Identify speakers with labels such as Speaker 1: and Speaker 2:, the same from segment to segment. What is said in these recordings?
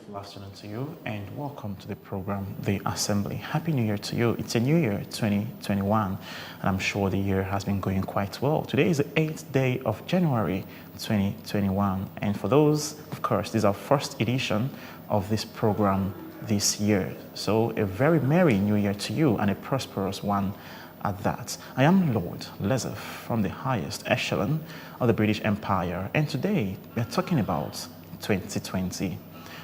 Speaker 1: wonderful afternoon to you and welcome to the program, The Assembly. Happy New Year to you. It's a new year, 2021, and I'm sure the year has been going quite well. Today is the 8th day of January 2021, and for those, of course, this is our first edition of this program this year. So a very merry new year to you and a prosperous one at that. I am Lord Lessef from the highest echelon of the British Empire, and today we are talking about 2020.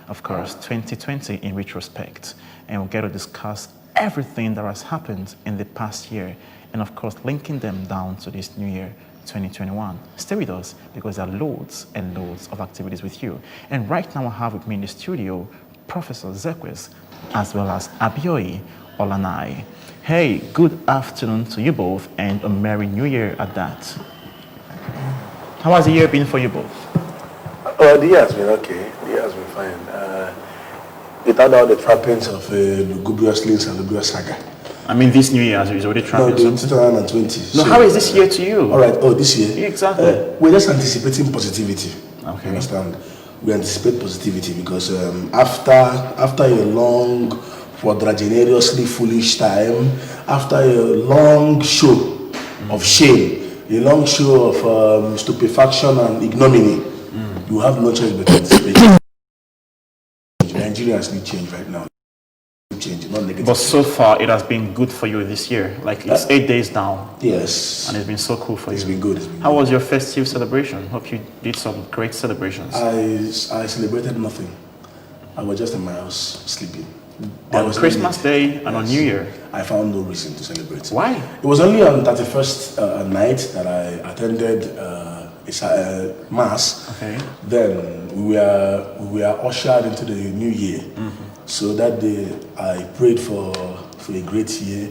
Speaker 1: Of course, 2020 in retrospect, and we'll get to discuss everything that has happened in the past year, and of course, linking them down to this new year, 2021. Stay with us because there are loads and loads of activities with you. And right now I have with me in the studio Professor Zekwes as well as Abioi Olaniyi. Hey, good afternoon to you both and a Merry New Year at that. How has the year been for you both?
Speaker 2: The year has been okay. The year has been fine. Without all the trappings of lugubriously salubrious saga.
Speaker 1: I mean, this new year is already trapping
Speaker 2: something. 2020.
Speaker 1: No, so, how is this year to you?
Speaker 2: All right. Oh, this year?
Speaker 1: Yeah, exactly.
Speaker 2: We're just anticipating positivity.
Speaker 1: Okay.
Speaker 2: You understand? We anticipate positivity because after a long, quadragenariously foolish time, after a long show of shame, a long show of stupefaction and ignominy, you have no choice but to anticipate. Nigerians need change right now. Change, not negative.
Speaker 1: But so far, it has been good for you this year. Like it's 8 days down.
Speaker 2: Yes.
Speaker 1: And it's been so cool for you.
Speaker 2: It's been good.
Speaker 1: How was your festive celebration? Hope you did some great celebrations.
Speaker 2: I celebrated nothing. I was just in my house sleeping.
Speaker 1: On Christmas Day and on New Year?
Speaker 2: I found no reason to celebrate.
Speaker 1: Why?
Speaker 2: It was only on 31st night that I attended mass.
Speaker 1: Okay.
Speaker 2: Then we were ushered into the new year. So that day I prayed for a great year.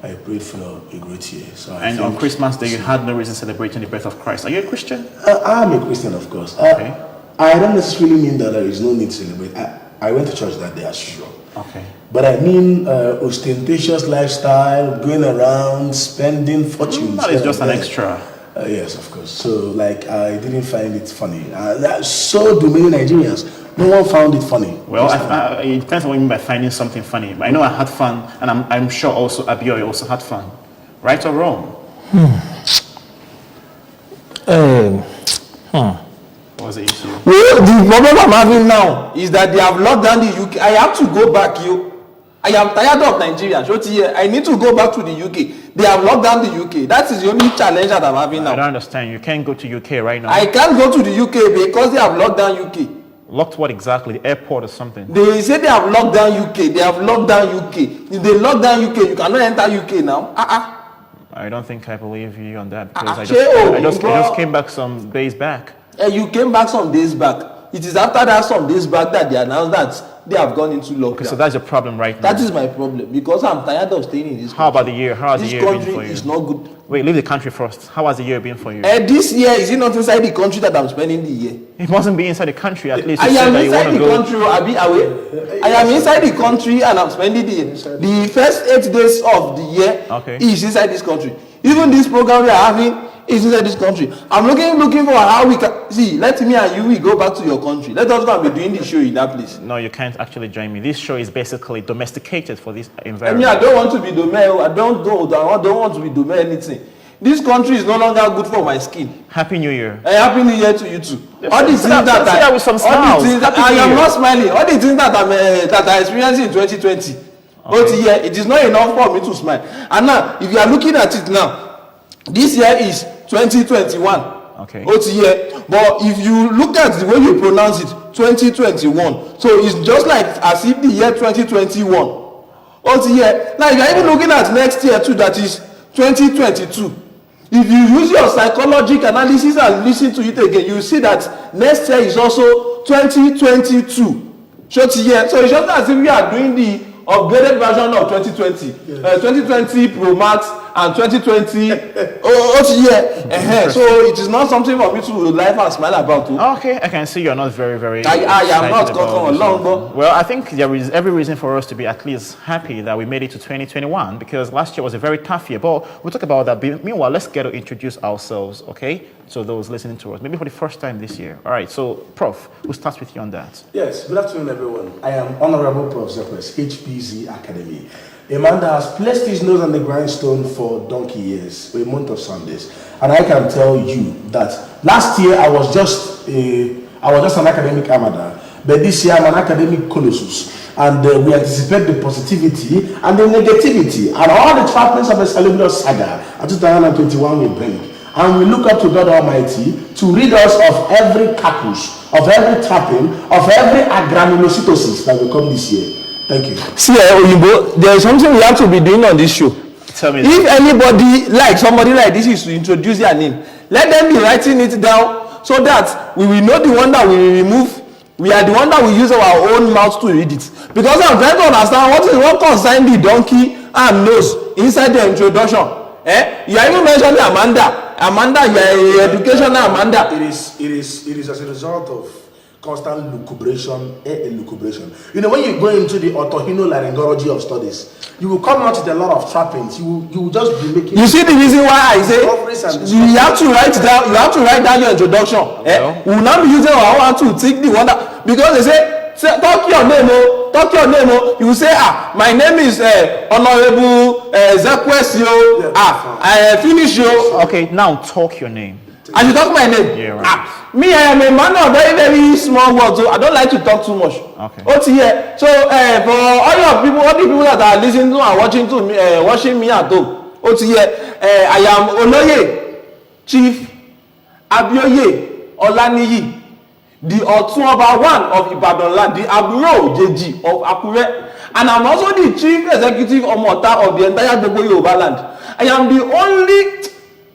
Speaker 2: I prayed for a great year. So
Speaker 1: and on Christmas Day you had no reason celebrating the birth of Christ. Are you a Christian?
Speaker 2: I'm a Christian, of course.
Speaker 1: Okay.
Speaker 2: I don't necessarily mean that there is no need to celebrate. I went to church that day as usual.
Speaker 1: Okay.
Speaker 2: But I mean ostentatious lifestyle, going around, spending fortunes.
Speaker 1: That is just an extra.
Speaker 2: Yes, of course. So, like, I didn't find it funny. So do many Nigerians. No one found it funny.
Speaker 1: Well, it depends on what you mean by finding something funny. But I know I had fun, and I'm sure also Abioi also had fun. Right or wrong? What was the issue?
Speaker 3: Well, the problem I'm having now is that they have locked down the UK. I have to go back, I am tired of Nigeria. I need to go back to the UK. They have locked down the UK. That is the only challenge that I'm having now.
Speaker 1: I don't understand. You can't go to UK right now.
Speaker 3: I can't go to the UK because they have locked down UK.
Speaker 1: Locked what exactly? The airport or something?
Speaker 3: They say they have locked down UK. They have locked down UK. If they lock down UK, you cannot enter UK now.
Speaker 1: I don't think I believe you on that because I just came back some days back.
Speaker 3: You came back some days back. It is after that some days back that they announced that they have gone into lockdown.
Speaker 1: Okay, so that's your problem right now.
Speaker 3: That is my problem because I'm tired of staying in this country.
Speaker 1: How about the year? How has the year been for you?
Speaker 3: This country is not good.
Speaker 1: Wait, leave the country first. How has the year been for you?
Speaker 3: This year, is it not inside the country that I'm spending the year?
Speaker 1: It mustn't be inside the country, at least.
Speaker 3: I am inside the country, I am inside the country and I'm spending the year. The first 8 days of the year is inside this country. Even this program we are having is inside this country. I'm looking for how we can see. Let me and you we go back to your country. Let us go and be doing the show in that place.
Speaker 1: No, you can't actually join me. This show is basically domesticated for this environment.
Speaker 3: I don't want to be dome. I don't want to be dome anything. This country is no longer good for my skin.
Speaker 1: Happy New Year.
Speaker 3: Happy New Year to you too.
Speaker 1: All the things that
Speaker 3: I am not smiling. All the things that I experienced in 2020. Okay. It is not enough for me to smile. And now, if you are looking at it now, this year is 2021.
Speaker 1: Okay.
Speaker 3: But if you look at the way you pronounce it, 2021. So it's just like as if the year 2021. Now if you are even looking at next year too, that is 2022. If you use your psychological analysis and listen to it again, you see that next year is also 2022. So it's just as if we are doing the upgraded version of 2020, 2020 Pro Max and 2020 so it is not something for me to laugh and smile about.
Speaker 1: Okay, I can see you're not very
Speaker 3: I am not
Speaker 1: excited about this
Speaker 3: long,
Speaker 1: one. Well, I think there is every reason for us to be at least happy that we made it to 2021, because last year was a very tough year. But we'll talk about that. Meanwhile, let's get to introduce ourselves, okay? So those listening to us, maybe for the first time this year. All right, so Prof, we'll start with you on that.
Speaker 2: Yes, good afternoon, everyone. I am Honorable Prof. Zekwes, HPZ Academy. A man that has placed his nose on the grindstone for donkey years, for a month of Sundays. And I can tell you that last year I was just an academic amateur, but this year I'm an academic colossus. And we anticipate the positivity and the negativity and all the trappings of the Salubrious saga of 2021 will bring. And we look up to God Almighty to rid us of every caprice, of every trapping, of every agranulocytosis that will come this year. Thank you.
Speaker 3: See, Oyinbo, there is something we have to be doing on this show.
Speaker 1: Tell me.
Speaker 3: If anybody, like somebody like this, is to introduce their name, let them be writing it down so that we will know the one that we will remove. We are the one that will use our own mouth to read it. Because I'm trying to understand what concern the donkey and nose inside the introduction. You are even mentioning Amanda, you are a educational Amanda.
Speaker 2: It is as a result of constant lucubration. You know, when you go into the otorhinolaryngology of studies, you will come out with a lot of trappings. You will just be making.
Speaker 3: You see the reason why I say you have to write down. You have to write down your introduction. We will not be using our one to take the one that, because they say talk your name. Talk your name. You will say my name is Honorable Zekwes. I finish you.
Speaker 1: Okay, now talk your name.
Speaker 3: I should talk my name.
Speaker 1: Yeah, right.
Speaker 3: Me, I am a man of very small words, so I don't like to talk too much.
Speaker 1: Okay.
Speaker 3: So for all the people that are listening to and watching me at home, I am Oloye Chief Abioye Olaniyi, the Otunba one of Ibadan land, the Aburo Jeji of Akure, and I'm also the Chief Executive Omota of the entire Gbogbo Yoruba land. I am the only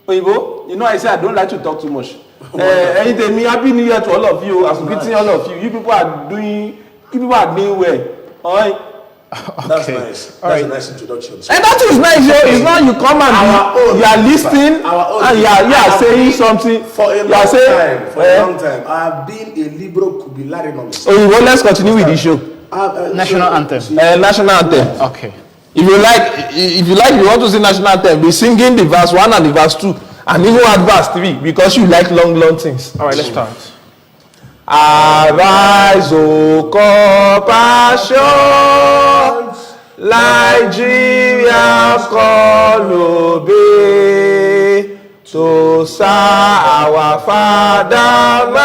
Speaker 3: Oyibo, you know, I say I don't like to talk too much. Anything, happy New Year to all of you. I'm greeting all of you. You people are doing well. All right.
Speaker 2: That's nice. That's a nice introduction.
Speaker 3: And that is nice. It's not you come and you are listening and you are saying something.
Speaker 2: For a long time, I have been a liberal kubilarinolist.
Speaker 3: Well, let's continue with the show.
Speaker 1: National anthem.
Speaker 3: National anthem.
Speaker 1: Okay.
Speaker 3: If you want to sing national anthem, be singing the verse 1 and the verse 2. And even at verse 3, because you like long things.
Speaker 1: All right, let's start.
Speaker 3: Arise, O compassion, Nigeria call obey, to serve our fatherland,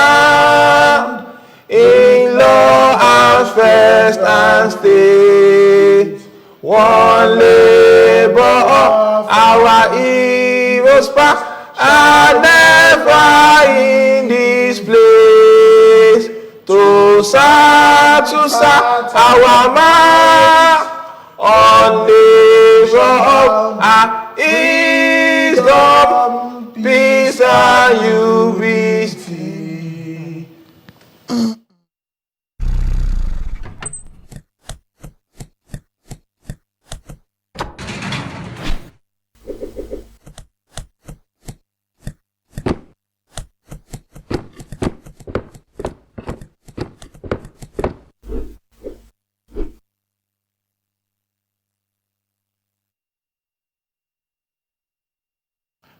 Speaker 3: in law and first and state, one labor of our heroes past, and never in this place to serve our man on nation of our wisdom, peace and unity.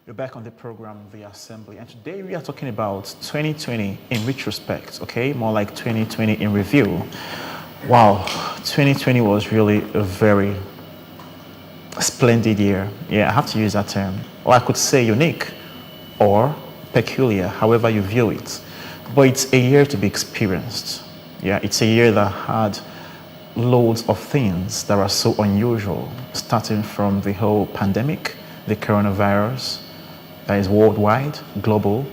Speaker 1: We're back on the program, The Assembly, and today we are talking about 2020 in retrospect, okay? More like 2020 in review. Wow, 2020 was really a very splendid year. Yeah, I have to use that term. Or I could say unique or peculiar, however you view it. But it's a year to be experienced. Yeah, it's a year that had loads of things that are so unusual, starting from the whole pandemic, the coronavirus, that is worldwide, global,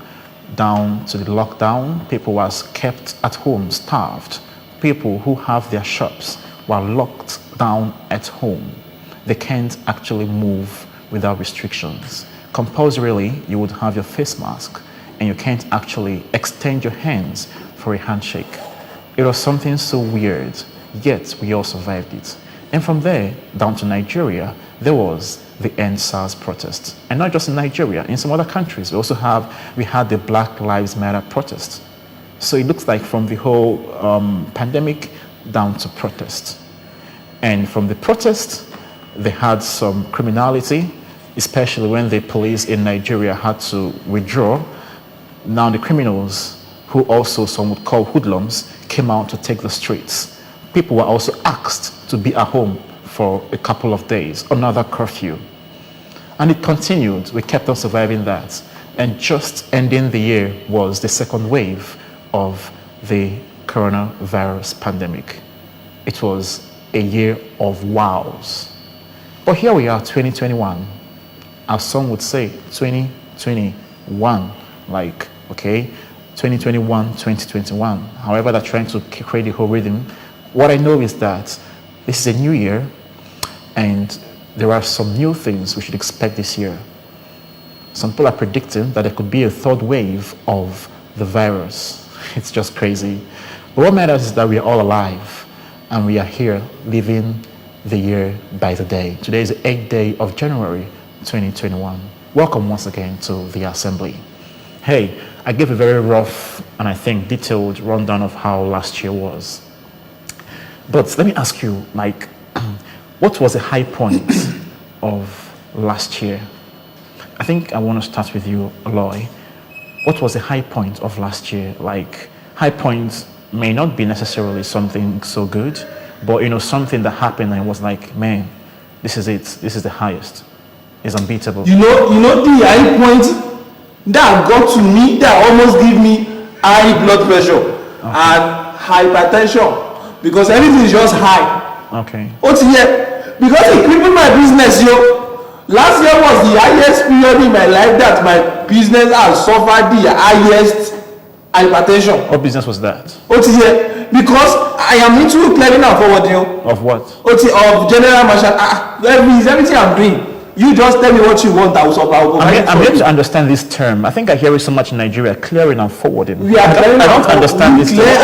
Speaker 1: down to the lockdown. People was kept at home, starved. People who have their shops were locked down at home. They can't actually move without restrictions. Compulsorily, you would have your face mask, and you can't actually extend your hands for a handshake. It was something so weird, yet we all survived it. And from there, down to Nigeria, there was the End SARS protest. And not just in Nigeria, in some other countries. We had the Black Lives Matter protest. So it looks like from the whole pandemic down to protest. And from the protest, they had some criminality, especially when the police in Nigeria had to withdraw. Now the criminals, who also some would call hoodlums, came out to take the streets. People were also asked to be at home for a couple of days, another curfew. And it continued. We kept on surviving that. And just ending the year was the second wave of the coronavirus pandemic. It was a year of wows. But here we are, 2021. As some would say, 2021. Like, okay, 2021, 2021. However, they're trying to create the whole rhythm. What I know is that this is a new year, and there are some new things we should expect this year. Some people are predicting that there could be a third wave of the virus. It's just crazy. But what matters is that we are all alive, and we are here living the year by the day. Today is the 8th day of January 2021. Welcome once again to the Assembly. Hey, I gave a very rough and I think detailed rundown of how last year was. But let me ask you, like, what was the high point of last year? I think I want to start with you, Aloy. What was the high point of last year? Like, high points may not be necessarily something so good, but something that happened and it was like, man, this is it. This is the highest. It's unbeatable.
Speaker 3: You know the high point that got to me, that almost give me high blood pressure and hypertension, because everything is just high.
Speaker 1: Okay.
Speaker 3: Because it crippled my business, Last year was the highest period in my life that my business has suffered the highest hypertension.
Speaker 1: What business was that?
Speaker 3: Because I am into clearing and forwarding.
Speaker 1: Of what?
Speaker 3: Of general marshal. Everything I'm doing. You just tell me what you want. I will supply.
Speaker 1: I'm able to understand this term. I think I hear it so much in Nigeria. Clearing and forwarding.
Speaker 3: I don't
Speaker 1: understand this term.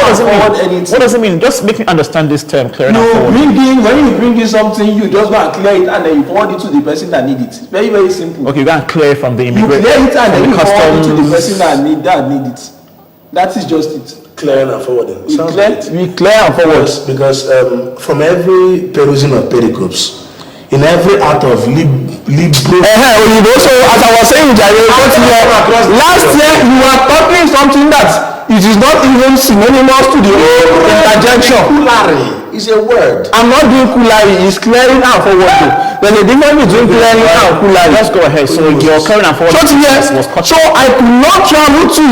Speaker 1: What does it mean? Just make me understand this term. Clearing and forwarding.
Speaker 3: When you bring in something, you just go and clear it and then you forward it to the person that needs it. Very, very simple.
Speaker 1: Okay, you go and clear from the immigration.
Speaker 3: You clear it and then you forward it to the person that need it. That is just it.
Speaker 2: Clearing and forwarding.
Speaker 3: We clear and forward.
Speaker 2: Because from every perusing of pericopes, in every art of
Speaker 3: so as I was saying, last year you were talking something that it is not even synonymous to the interjection.
Speaker 2: Kulari is a word.
Speaker 3: I'm not doing kulari, it's clearing and forwarding. There's a difference between clearing and kulari.
Speaker 1: Let's go ahead. So your clearing and forwarding was cut.
Speaker 3: So I could not travel to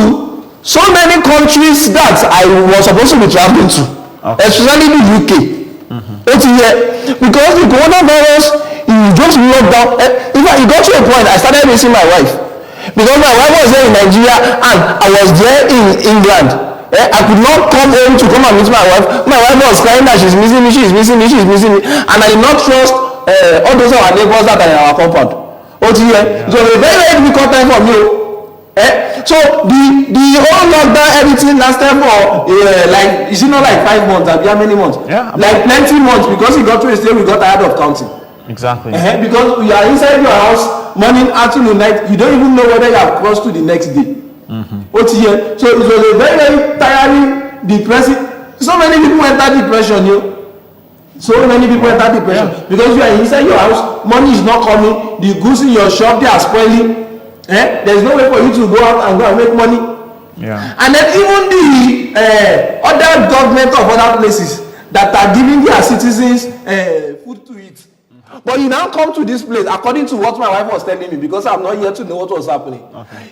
Speaker 3: so many countries that I was supposed to be traveling to, especially the UK. Because the coronavirus, you just locked down. In fact, it got to a point I started missing my wife, because my wife was there in Nigeria and I was there in England. I could not come home to come and meet my wife. My wife was crying that she's missing me, and I did not trust all those our neighbors that are in our compound. It was a very, very difficult time for me. So the whole lockdown, everything lasted for like, is it not like 5 months? How many months?
Speaker 1: Yeah,
Speaker 3: like plenty months, because it got to a stage we got tired of counting.
Speaker 1: Exactly.
Speaker 3: Because we are inside your house morning, afternoon, night, you don't even know whether you have crossed to the next day. So it was a very, very tiring, depressing. So many people enter depression, because you are inside your house, money is not coming, the goods in your shop, they are spoiling. There's no way for you to go out and make money. And then even the other government of other places that are giving their citizens food to eat. But you now come to this place, according to what my wife was telling me, because I'm not here to know what was happening.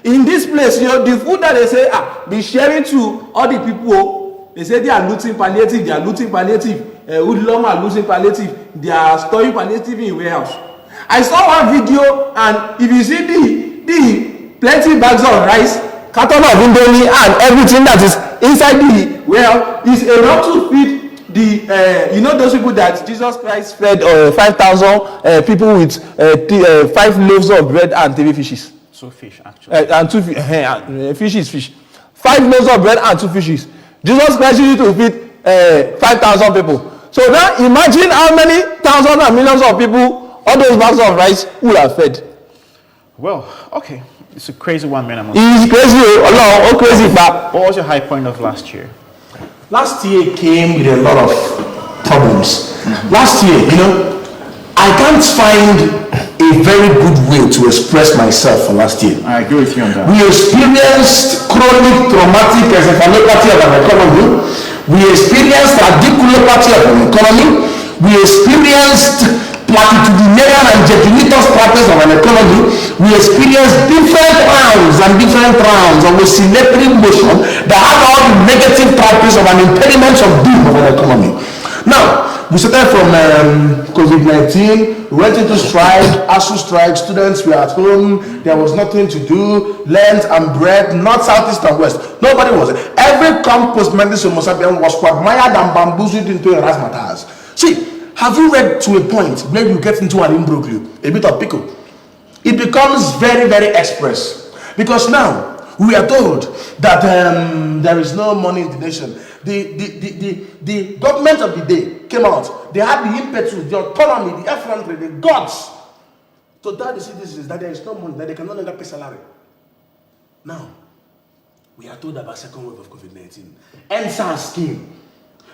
Speaker 3: In this place, the food that they say be sharing to all the people, they say they are looting palliative, hoodlum are losing palliative, they are storing palliative in warehouse. I saw one video, and if you see the plenty bags of rice, carton of indomie, and everything that is inside the warehouse is enough to feed those people that Jesus Christ fed 5,000 people with 5 loaves of bread and 3 fishes.
Speaker 1: 2 fish, actually.
Speaker 3: And 2 fish is fish. 5 loaves of bread and 2 fishes. Jesus Christ used to feed 5,000 people. So now imagine how many thousands and millions of people all those bags of rice would have fed.
Speaker 1: Well, okay. It's a crazy one, man.
Speaker 3: He's crazy. Oh, crazy.
Speaker 1: What was your high point of last year?
Speaker 2: Last year came with a lot of problems. Last year, I can't find a very good way to express myself for last year.
Speaker 1: I agree with you on that.
Speaker 2: We experienced chronic traumatic encephalopathy of an economy. We experienced radiculopathy of an economy. We experienced platitudinarian and jetulatus practice of an economy. We experienced different rounds of oscillatory motion that had all the negative practice of an impediment of doom of an economy. Now, we started from COVID-19, we went into strike, ASU strike, students were at home, there was nothing to do, Lent and bread, not southeast and west. Nobody was. Every campus Mendes Homo sapien was quagmired and bamboozled into a razzmatazz. See, have you read to a point where you get into an imbroglio, a bit of pickle? It becomes very, very express. Because now, we are told that there is no money in the nation. The government of the day came out. They had the impetus, the autonomy, the effrontery, the guts to tell the citizens that there is no money, that they can no longer pay salary. Now, we are told about second wave of COVID-19. NSAS came.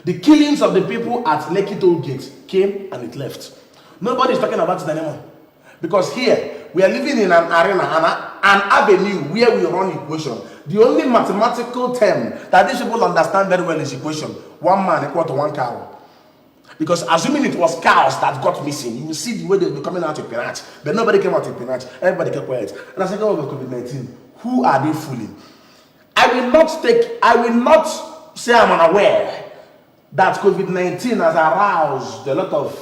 Speaker 2: The killings of the people at Lekki Toll Gate came and it left. Nobody is talking about it anymore. Because here, we are living in an arena, an avenue where we run equation. The only mathematical term that these people understand very well is equation. 1 man equal to 1 cow. Because assuming it was cows that got missing, you will see the way they were coming out of Pinach. But nobody came out of Pinach. Everybody kept quiet. And I said, oh, COVID-19, who are they fooling? I will not say I'm unaware that COVID-19 has aroused a lot of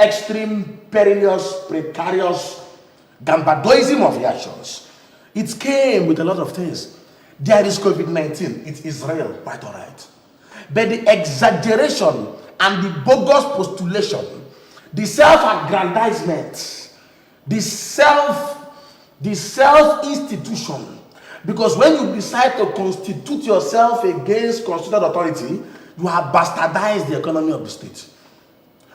Speaker 2: extreme, perilous, precarious gambadoism of reactions. It came with a lot of things. There is COVID-19, it's Israel, quite all right. But the exaggeration and the bogus postulation, the self-aggrandizement, the self-institution, because when you decide to constitute yourself against constituted authority, you have bastardized the economy of the state.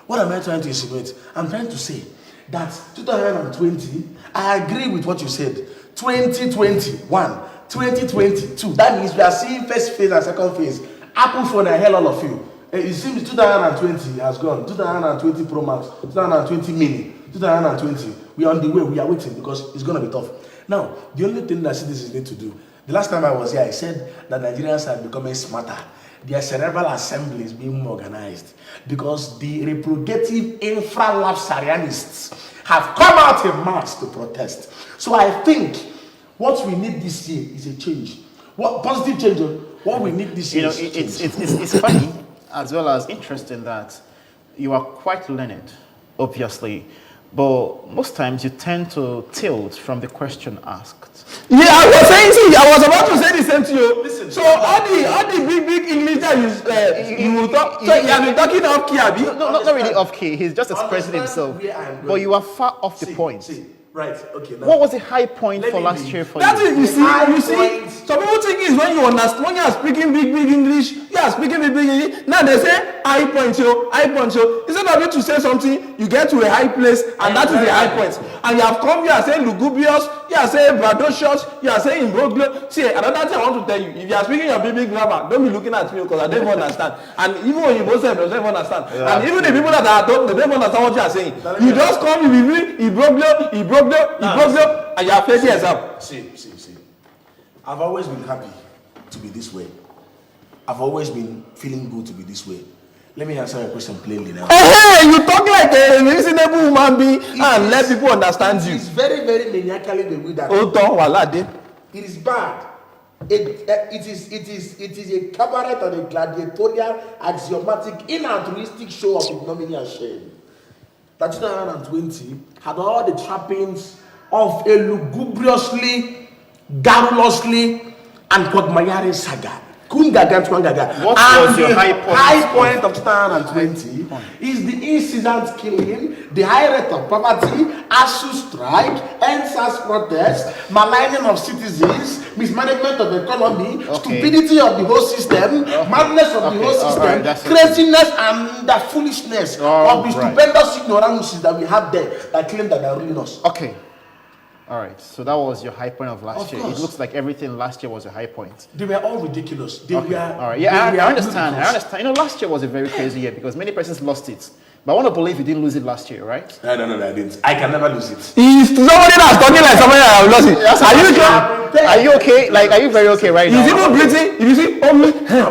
Speaker 2: What am I trying to insinuate? I'm trying to say that 2020, I agree with what you said. 2021, 2022, that means we are seeing first phase and second phase. Apple phone, I hell all of you. It seems 2020 has gone. 2020 Pro Max, 2020 Mini, 2020. We are on the way, we are waiting because it's going to be tough. Now, the only thing that citizens need to do, the last time I was here, I said that Nigerians are becoming smarter. Their cerebral assembly is being more organized because the reprogative infra-lapsarianists have come out in mass to protest. So I think what we need this year is a change. What positive change? What we need this year is a change.
Speaker 1: It's funny as well as interesting that you are quite learned, obviously, but most times you tend to tilt from the question asked.
Speaker 3: Yeah, I was about to say the same to you. Listen, so all the big English that you will talk. So you have been talking off key, Abi?
Speaker 1: No, not really off key. He's just expressing himself. But you are far off the point.
Speaker 2: Right, okay.
Speaker 1: What was the high point for last year for
Speaker 3: That's
Speaker 1: you?
Speaker 3: It, you see. Some people think is when you understand, when you are speaking big English, you are speaking big English. Now they say high point, yo. Instead of you to say something, you get to a high place, and that is the high point. And you have come, you are saying lugubrious, you are saying bradocious, you are saying imbroglio. See, another thing I want to tell you, if you are speaking your big grammar, don't be looking at me because I don't even understand. And even when you both say, don't even understand. Yeah. And even the people that are talking, they don't even understand what you are saying. You just come, you be real, imbroglio, and you are failing yourself.
Speaker 2: See. I've always been happy to be this way. I've always been feeling good to be this way. Let me answer your question plainly now.
Speaker 3: Hey, you talk like a reasonable human being and let people understand you.
Speaker 2: It's very, very maniacally the way that it is bad. It is a cabaret and a gladiatorial, axiomatic, inaltruistic show of ignominy and shame. That 2020 had all the trappings of a lugubriously, garrulously, and quagmiring saga. Kungaga.
Speaker 1: What
Speaker 2: And
Speaker 1: was your
Speaker 2: the
Speaker 1: high point
Speaker 2: of 2020 is the incident killing, the high rate of poverty, ASU strike, NSAS protest, maligning of citizens, mismanagement of the economy, stupidity of the whole system, madness of the whole system, craziness and the foolishness of the stupendous ignorances that we have there that claim that they are ruling us.
Speaker 1: Okay. All right, so that was your high point of last year. It looks like everything last year was a high point.
Speaker 2: They were all ridiculous. They were,
Speaker 1: all right, yeah, I understand. I understand. You know, last year was a very crazy year because many persons lost it. But I want to believe you didn't lose it last year, right?
Speaker 2: No, I didn't. I can never lose it.
Speaker 3: He's somebody that's talking like somebody that have lost it.
Speaker 1: Are you okay? Like, are you very okay right now?
Speaker 3: He's even breathing. You see,
Speaker 2: I'm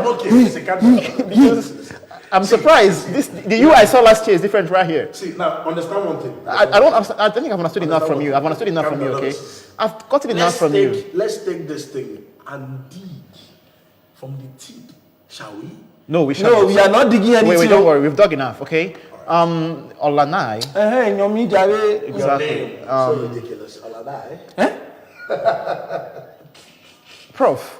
Speaker 2: okay.
Speaker 1: Because I'm surprised. The you I saw last year is different right here.
Speaker 2: See, now, understand one thing.
Speaker 1: I don't think I've understood enough from you. I've understood enough from you, okay? I've gotten enough from you.
Speaker 2: Let's take this thing and dig from the tip, shall we?
Speaker 3: No, we shall. No, we are not digging anything.
Speaker 1: Wait, don't worry. We've dug enough, okay? Olaniyi.
Speaker 2: Exactly. So ridiculous. Olaniyi.
Speaker 1: Prof.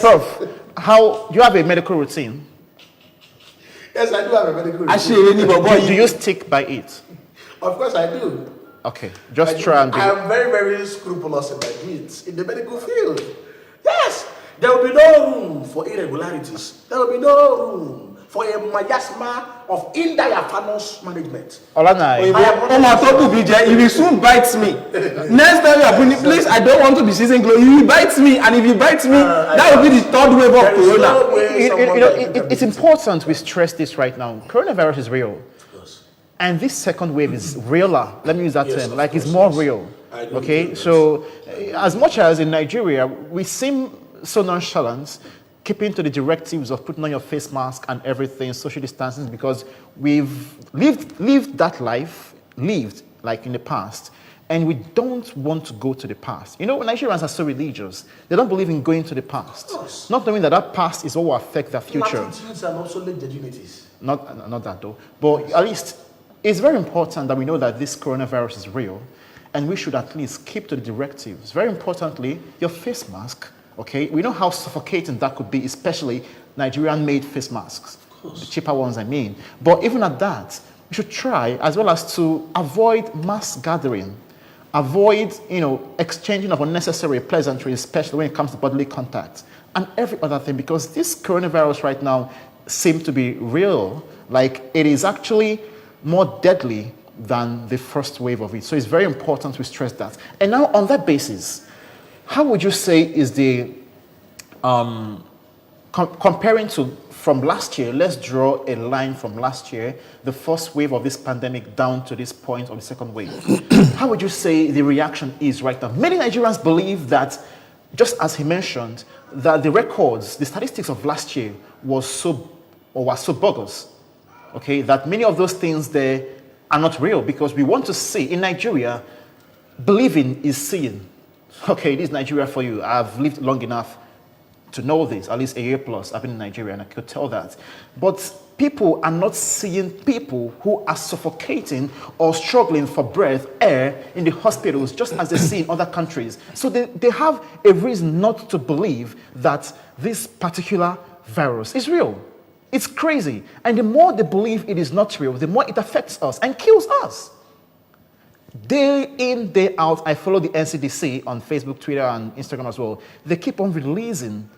Speaker 3: Prof,
Speaker 1: how do you have a medical routine?
Speaker 2: Yes, I do have a medical routine.
Speaker 1: Do you stick by it?
Speaker 2: Of course I do.
Speaker 1: Okay, just try and be.
Speaker 2: I am very, very scrupulous in my deeds in the medical field. Yes, there will be no room for irregularities. There will be no room for a miasma of indiaphanous management.
Speaker 1: Olaniyi.
Speaker 3: He will soon bite me. Next time you are bringing, please, I don't want to be season glow. He will bite me, and if he bites me, that will be the third wave of corona.
Speaker 1: It's important we stress this right now. Coronavirus is real. And this second wave is realer. Let me use that term. Like, it's more real. Okay? So, as much as in Nigeria, we seem so nonchalant, keeping to the directives of putting on your face mask and everything, social distancing, because we've lived that life, like in the past, and we don't want to go to the past. You know, Nigerians are so religious. They don't believe in going to the past. Not knowing that past is what will affect their future.
Speaker 2: Latitudes and obsolete dignities.
Speaker 1: Not that though. But at least, it's very important that we know that this coronavirus is real, and we should at least keep to the directives. Very importantly, your face mask, okay? We know how suffocating that could be, especially Nigerian-made face masks. The cheaper ones, I mean. But even at that, we should try, as well as to avoid mass gathering, avoid, exchanging of unnecessary pleasantries, especially when it comes to bodily contact, and every other thing, because this coronavirus right now seems to be real. Like, it is actually more deadly than the first wave of it. So it's very important we stress that. And now, on that basis, how would you say is the, comparing to from last year, let's draw a line from last year, the first wave of this pandemic down to this point of the second wave. How would you say the reaction is right now? Many Nigerians believe that, just as he mentioned, that the records, the statistics of last year was so bogus. Okay, that many of those things there are not real, because we want to see in Nigeria, believing is seeing. Okay, this is Nigeria for you. I've lived long enough to know this, at least a year plus. I've been in Nigeria and I could tell that. But people are not seeing people who are suffocating or struggling for breath, air in the hospitals, just as they see in other countries. So they have a reason not to believe that this particular virus is real. It's crazy. And the more they believe it is not real, the more it affects us and kills us. Day in, day out, I follow the NCDC on Facebook, Twitter, and Instagram as well. They keep on releasing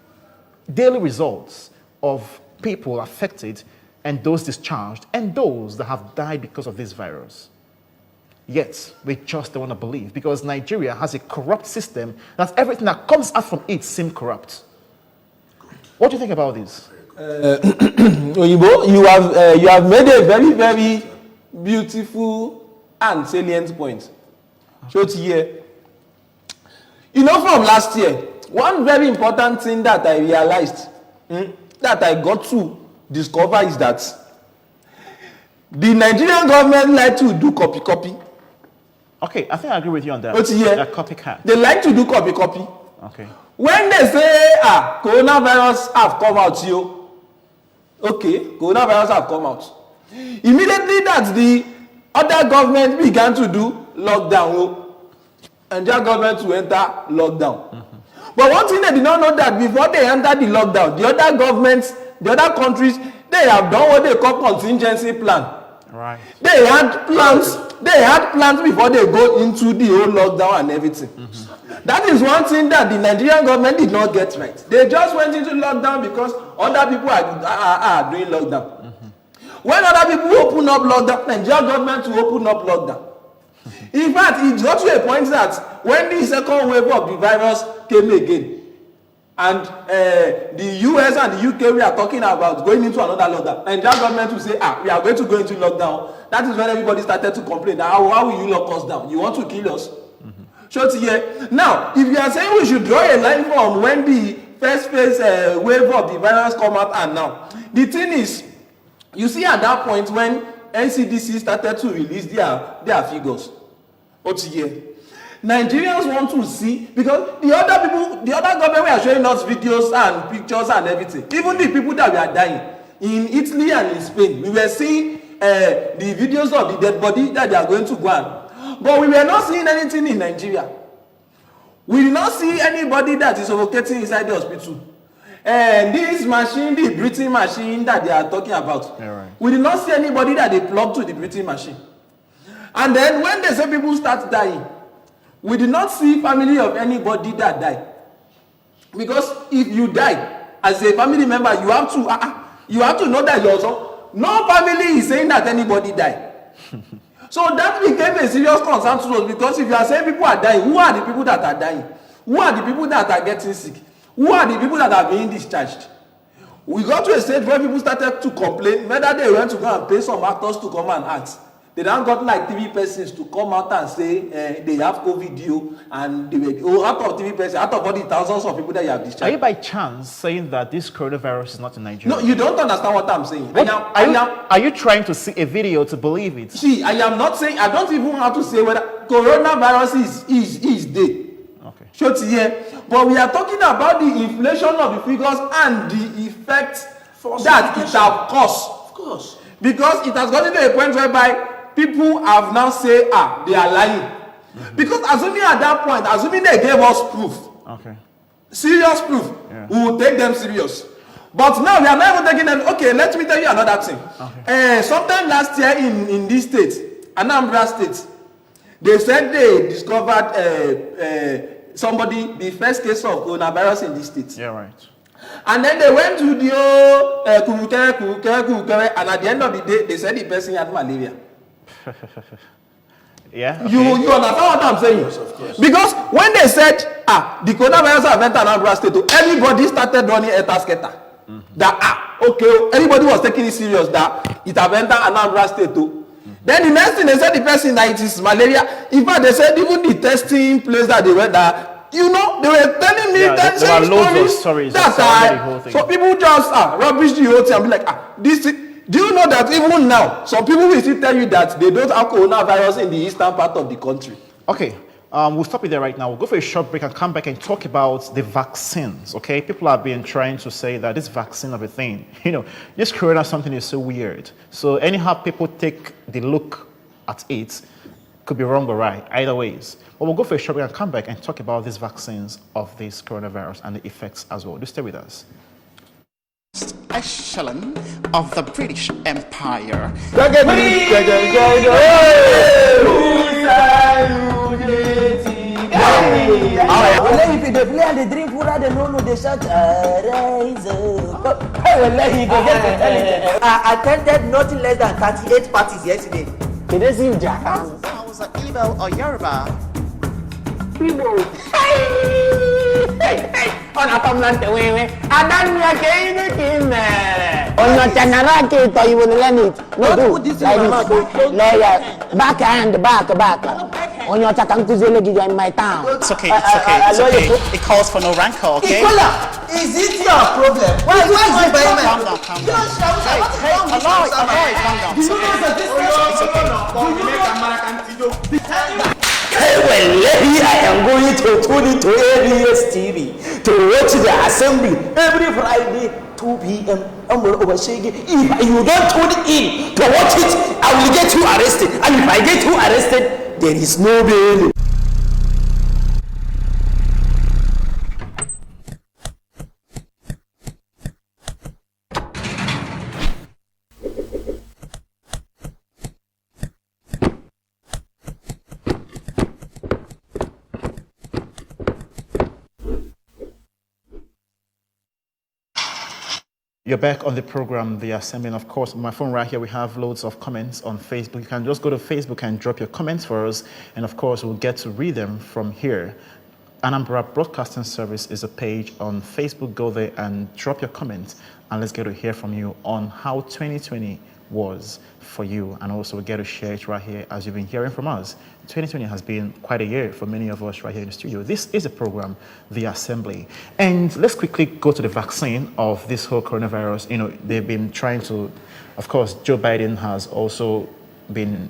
Speaker 1: daily results of people affected and those discharged and those that have died because of this virus. Yet, we just don't want to believe, because Nigeria has a corrupt system that everything that comes out from it seems corrupt. What do you think about this?
Speaker 3: Oyibo, you have made a very, very beautiful and salient point. So here, from last year, one very important thing that I realized, that I got to discover, is that the Nigerian government like to do copy.
Speaker 1: Okay, I think I agree with you on that.
Speaker 3: They're
Speaker 1: copycat.
Speaker 3: They like to do copy.
Speaker 1: Okay.
Speaker 3: When they say, coronavirus have come out, coronavirus have come out. Immediately that the other government began to do lockdown, and their government to enter lockdown. But one thing they did not know that before they entered the lockdown, the other governments, the other countries, they have done what they call contingency plan.
Speaker 1: Right.
Speaker 3: They had plans. They had plans before they go into the whole lockdown and everything. That is one thing that the Nigerian government did not get right. They just went into lockdown because other people are doing lockdown. When other people open up lockdown, Nigerian government will open up lockdown. In fact, it got to a point that when the second wave of the virus came again, and the US and the UK we are talking about going into another lockdown, Nigerian government will say, we are going to go into lockdown. That is when everybody started to complain that how will you lock us down? You want to kill us? Now, if you are saying we should draw a line from when the first phase wave of the virus come out and now, the thing is, you see at that point when NCDC started to release their figures, Nigerians want to see, because the other government were showing us videos and pictures and everything. Even the people that were dying in Italy and in Spain, we were seeing the videos of the dead body that they are going to go on. But we were not seeing anything in Nigeria. We did not see anybody that is suffocating inside the hospital. And this machine, the breathing machine that they are talking about,
Speaker 1: right.
Speaker 3: We did not see anybody that they plugged to the breathing machine. And then when they say people start dying, we did not see family of anybody that died. Because if you die as a family member, you have to know that no family is saying that anybody died. So that became a serious concern to us, because if you are saying people are dying, who are the people that are dying? Who are the people that are getting sick? Who are the people that are being discharged? We got to a stage where people started to complain whether they went to go and pay some actors to come and act. They don't got like TV persons to come out and say they have COVID, and they were out of TV persons, out of all the thousands of people that you have discharged.
Speaker 1: Are you by chance saying that this coronavirus is not in Nigeria?
Speaker 3: No, you don't understand what I'm saying.
Speaker 1: Are you trying to see a video to believe it?
Speaker 3: See, I am not saying, I don't even have to say whether coronavirus is there.
Speaker 1: Okay.
Speaker 3: But we are talking about the inflation of the figures and the effect that it has caused.
Speaker 2: Of course.
Speaker 3: Because it has gotten to a point whereby people have now said, they are lying. Because assuming at that point, assuming they gave us proof, serious proof, we will take them serious. But now we are not even taking them. Okay, let me tell you another thing. Sometime last year in this state, Anambra State, they said they discovered somebody, the first case of coronavirus in this state.
Speaker 1: Yeah, right.
Speaker 3: And then they went to the kurukere, and at the end of the day, they said the person had malaria.
Speaker 1: Yeah. Okay.
Speaker 3: You understand what I'm saying?
Speaker 2: Yes, of course.
Speaker 3: Because when they said, the coronavirus have entered Anambra State, everybody started running etasketa. That, everybody was taking it serious that it have entered Anambra State too. Then the next thing they said the person that it is malaria. In fact, they said even the testing place that they went there, they were telling me that
Speaker 1: there were loads of stories that
Speaker 3: so people just rubbish the whole thing and be like, this. Do you know that even now, some people will still tell you that they don't have coronavirus in the eastern part of the country?
Speaker 1: Okay, we'll stop it there right now. We'll go for a short break and come back and talk about the vaccines, okay? People have been trying to say that this vaccine of a thing, this corona something is so weird. So anyhow people take the look at it, could be wrong or right, either ways. But we'll go for a short break and come back and talk about these vaccines of this coronavirus and the effects as well. Do stay with us.
Speaker 4: Echelon of the British Empire.
Speaker 5: Olaniyi, if they play and they drink water, they know they shout, rise up. Olaniyi, go get intelligence. I attended nothing less than 38 parties yesterday. Can they see you, Jack?
Speaker 4: I was an Igbo or Yoruba.
Speaker 5: Igbo. Hey, on a permanent way. I don't like anything. On your general kit, you will learn it. No, do this like this. Back. On your Takankuzelegi in my town.
Speaker 4: It's okay. It calls for no rancor, okay?
Speaker 5: Is it your problem? Why is it by my
Speaker 4: Calm down. Hey, allow it, calm down.
Speaker 5: Do you know that this I am going to tune into ABS TV to watch the assembly every Friday 2 p.m. If you don't tune in to watch it, I will get you arrested. And if I get you arrested, there is no bail.
Speaker 1: You're back on the program, The Assembly. And of course, on my phone right here, we have loads of comments on Facebook. You can just go to Facebook and drop your comments for us. And of course, we'll get to read them from here. Anambra Broadcasting Service is a page on Facebook. Go there and drop your comments. And let's get to hear from you on how 2020 was for you. And also, we get to share it right here as you've been hearing from us. 2020 has been quite a year for many of us right here in the studio. This is a program, The Assembly. And let's quickly go to the vaccine of this whole coronavirus. You know, they've been trying to, of course, Joe Biden has also been,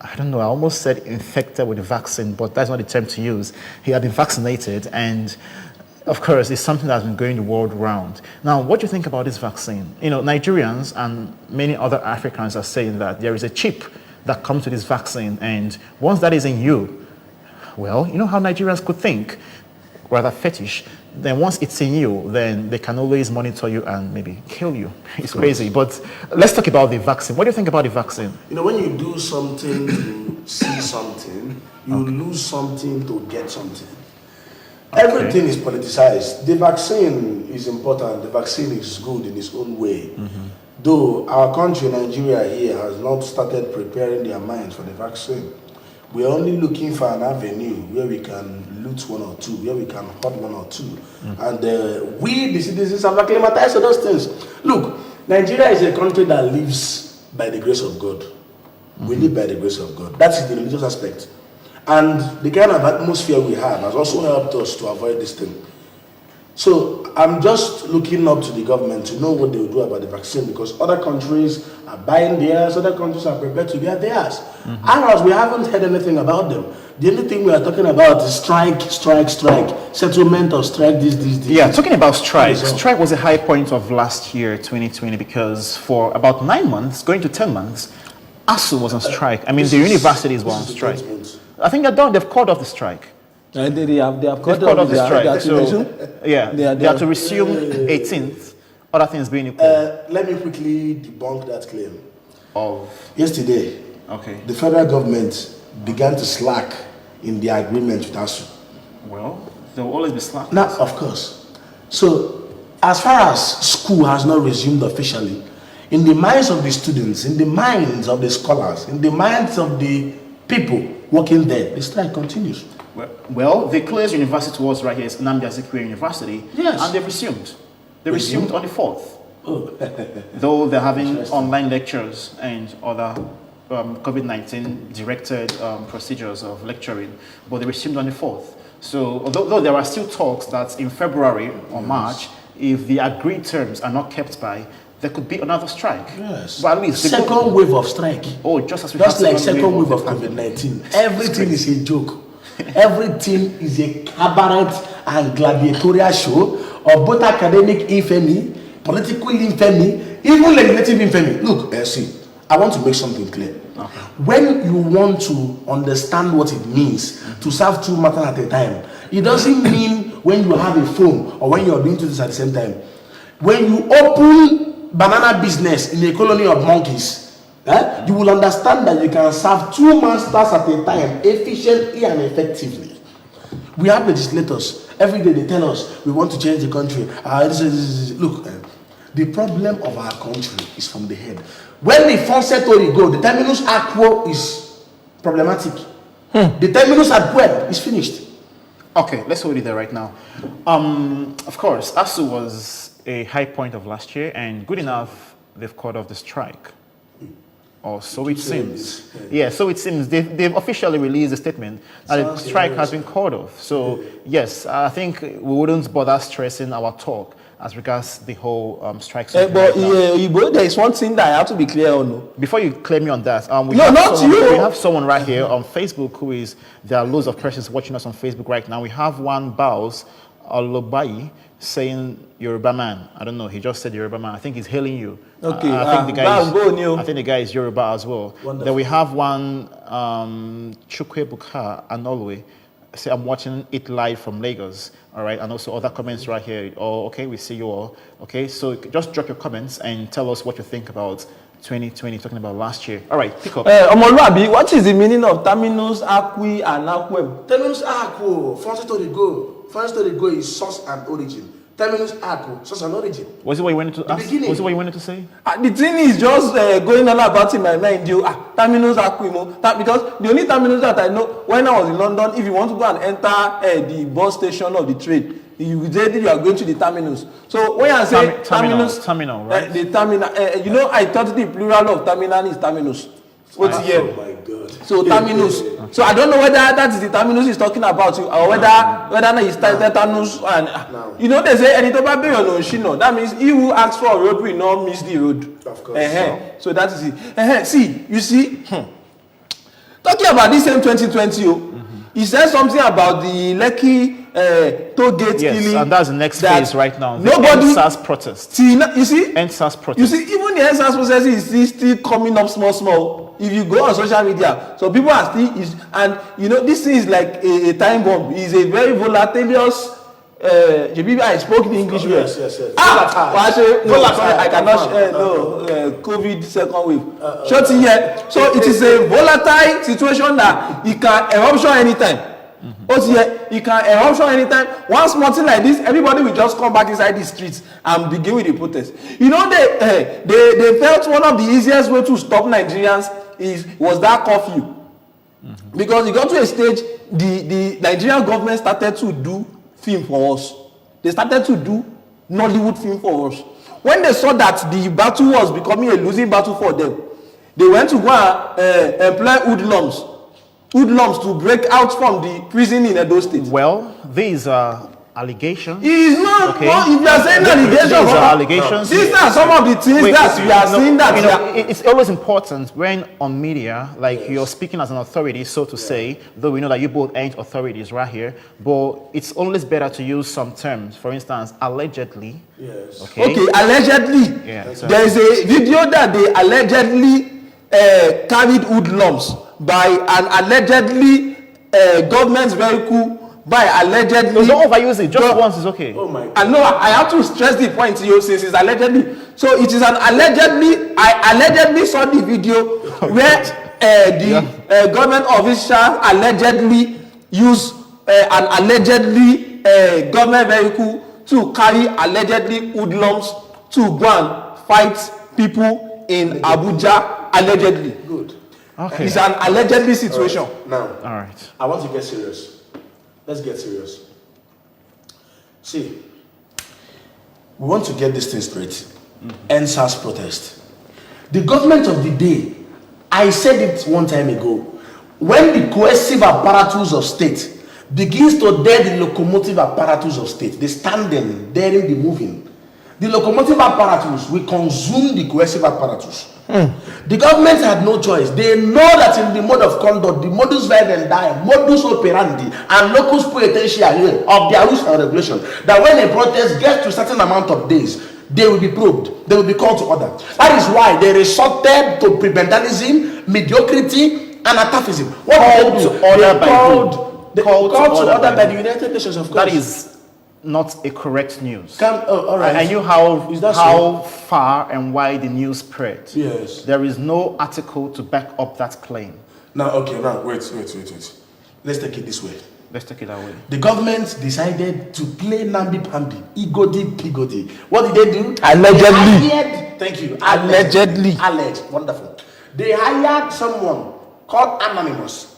Speaker 1: I don't know, I almost said infected with the vaccine, but that's not the term to use. He had been vaccinated, and of course, it's something that's been going the world round. Now, what do you think about this vaccine? You know, Nigerians and many other Africans are saying that there is a chip that comes to this vaccine, and once that is in you, well, you know how Nigerians could think, rather fetish, then once it's in you, then they can always monitor you and maybe kill you. It's crazy, but let's talk about the vaccine. What do you think about the vaccine?
Speaker 2: You know, when you do something to see something, you lose something to get something. Okay. Everything is politicized. The vaccine is important. The vaccine is good in its own way. Mm-hmm. Though our country, Nigeria here, has not started preparing their minds for the vaccine. We are only looking for an avenue where we can loot one or two, where we can hurt one or two. Mm-hmm. And we, the citizens, have acclimatized to those things. Look, Nigeria is a country that lives by the grace of God. Mm-hmm. We live by the grace of God. That's the religious aspect. And the kind of atmosphere we have has also helped us to avoid this thing. So I'm just looking up to the government to know what they will do about the vaccine, because other countries are buying theirs, other countries are prepared to get theirs. Mm-hmm. Ours, we haven't heard anything about them. The only thing we are talking about is strike, settlement of strike, this.
Speaker 1: Yeah, talking about strike. Strike was a high point of last year, 2020, because for about 9 months, going to 10 months, ASU was on strike. I mean, the universities were on strike. I think they're done. They've called off the strike.
Speaker 3: They have called
Speaker 1: off the strike.
Speaker 3: So,
Speaker 1: yeah, they have to resume 18th. Other things being equal.
Speaker 2: Let me quickly debunk that claim.
Speaker 1: Of
Speaker 2: yesterday,
Speaker 1: okay,
Speaker 2: the federal government began to slack in the agreement with ASU.
Speaker 1: Well, there will always be slack.
Speaker 2: Now, of course. So, as far as school has not resumed officially, in the minds of the students, in the minds of the scholars, in the minds of the people working there, the strike continues.
Speaker 1: Well, the closest university was right here is Nnamdi Azikiwe University. Yes. And they've resumed. They resumed on the 4th. Oh. Though they're having online lectures and other COVID-19 directed procedures of lecturing, but they resumed on the 4th. So, although there are still talks that in February or March, if the agreed terms are not kept by, there could be another strike.
Speaker 2: Yes.
Speaker 1: But at least
Speaker 2: second wave of strike.
Speaker 1: Oh, just
Speaker 2: like second wave of COVID-19. Everything is a joke. Everything is a cabaret and gladiatorial show of both academic infamy, political infamy, even legislative infamy. Look, see, I want to make something clear. Okay. When you want to understand what it means to serve two matters at a time, it doesn't mean when you have a phone or when you are doing two things at the same time. When you open banana business in a colony of monkeys, you will understand that you can serve two masters at a time efficiently and effectively. We have legislators. Every day they tell us we want to change the country. Look, the problem of our country is from the head. When the Fonsetori go, the terminus aquo is problematic. The terminus at Pueb is finished.
Speaker 1: Okay, let's hold it there right now. Of course, ASU was a high point of last year, and good enough, they've called off the strike. Or so it seems. Yeah, so it seems. They've officially released a statement that the strike has been called off. So, yes, I think we wouldn't bother stressing our talk as regards the whole strike.
Speaker 3: But there is one thing that I have to be clear on.
Speaker 1: Before you clear me on that, we have someone right here on Facebook who is, there are loads of persons watching us on Facebook right now. We have one Baus Olobayi saying Yoruba man. I don't know, he just said Yoruba man. I think he's hailing you.
Speaker 3: Okay,
Speaker 1: I think the guy is Yoruba as well. Wonderful. Then we have one Chukwe Buka Anolwe say, I'm watching it live from Lagos. All right, and also other comments right here. Oh, okay, we see you all. Okay, so just drop your comments and tell us what you think about 2020, talking about last year. All right, pick up.
Speaker 3: Omoluabi, what is the meaning of terminus aqui and aquem?
Speaker 2: Terminus aquo, first to the go is source and origin. Terminus Arc, source and origin.
Speaker 1: Was it what you wanted to ask?
Speaker 2: beginning.
Speaker 1: Was it what you wanted to say?
Speaker 3: The thing is just going on about in my mind. Terminus Aquimo. Because the only terminus that I know when I was in London, if you want to go and enter the bus station of the train, you say you are going to the terminus. So when I say
Speaker 1: terminal, right?
Speaker 3: The terminal. I thought the plural of terminal is terminus. What's here?
Speaker 2: Oh my God.
Speaker 3: So terminus. So I don't know whether that is the terminus he's talking about, or whether it's tetanus and they say any no. That means he who asks for a road will not miss the road.
Speaker 2: Of course.
Speaker 3: So that is it. See, you see, talking about this same 2020, he said something about the Lekki toll gate killing.
Speaker 1: And that's the next phase right now. The
Speaker 3: Nobody
Speaker 1: SARS protest.
Speaker 3: You see,
Speaker 1: SARS protest.
Speaker 3: You see, even the SARS protest is still coming up small. If you go on social media, so people are still this thing is like a time bomb. It's a very volatile. I spoke the English well.
Speaker 2: Yes.
Speaker 3: Volatile. I cannot. COVID second wave. Short here. So it is a volatile situation that it can eruption anytime. It can eruption anytime. One small thing like this, everybody will just come back inside the streets and begin with the protest. They felt one of the easiest way to stop Nigerians was that curfew. Because it got to a stage, the Nigerian government started to do film for us. They started to do Nollywood film for us. When they saw that the battle was becoming a losing battle for them, they went to go and employ hoodlums to break out from the prison in Edo State.
Speaker 1: Well, these are allegations.
Speaker 3: It is not.
Speaker 1: Okay.
Speaker 3: If you are saying allegations,
Speaker 1: these are allegations.
Speaker 3: These are some of the things that we are seeing that
Speaker 1: it's always important when on media, like you're speaking as an authority, so to say, though we know that you both ain't authorities right here, but it's always better to use some terms. For instance, allegedly.
Speaker 2: Yes.
Speaker 3: Okay, allegedly.
Speaker 1: Yeah,
Speaker 3: there is a video that they allegedly carried hoodlums by an allegedly government vehicle. By allegedly,
Speaker 1: don't overuse it. Just once is okay.
Speaker 2: Oh my God.
Speaker 3: I know. I have to stress the point here since it's allegedly. So it is an allegedly. I allegedly saw the video where the government official allegedly used an allegedly government vehicle to carry allegedly hoodlums to go and fight people in Abuja. Allegedly.
Speaker 2: Good.
Speaker 1: Okay.
Speaker 3: It's an allegedly situation.
Speaker 2: Now,
Speaker 1: All right.
Speaker 2: I want to get serious. Let's get serious. See, we want to get this thing straight. End SARS protest. The government of the day, I said it one time ago, when the coercive apparatus of state begins to dare the locomotive apparatus of state, they stand them, daring the moving. The locomotive apparatus will consume the coercive apparatus. The government had no choice. They know that in the mode of conduct, the modus vivendi, modus operandi, and locus poenitentiae of their rules and regulations, that when a protest gets to a certain amount of days, they will be probed, they will be called to order. That is why they resorted to prebendalism, mediocrity, and atavism. What
Speaker 1: Called to order by who?
Speaker 2: They called to order by the United Nations, of course.
Speaker 1: That is not a correct news.
Speaker 2: All right.
Speaker 1: I knew how
Speaker 2: so?
Speaker 1: far and wide the news spread.
Speaker 2: Yes.
Speaker 1: There is no article to back up that claim.
Speaker 2: Now, wait. Let's take it this way.
Speaker 1: Let's take it that way.
Speaker 2: The government decided to play namby-pamby, igody-pigody. What did they do?
Speaker 3: Allegedly.
Speaker 2: Thank you.
Speaker 3: Allegedly.
Speaker 2: Alleged. Wonderful. They hired someone called Anonymous.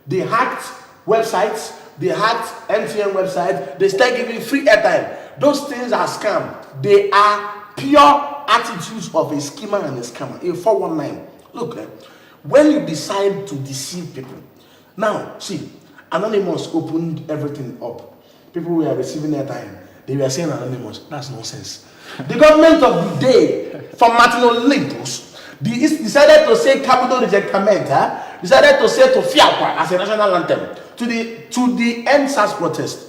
Speaker 2: They hacked websites. They hacked MTN websites. They start giving free airtime. Those things are scam. They are pure attitudes of a schemer and a scammer. A 419. Look, when you decide to deceive people, now see, Anonymous opened everything up. People were receiving airtime. They were saying Anonymous. That's nonsense. The government of the day, from Martin Olympus, decided to say capital rejectament, decided to say to Fiakwa as a national anthem to the end SARS protest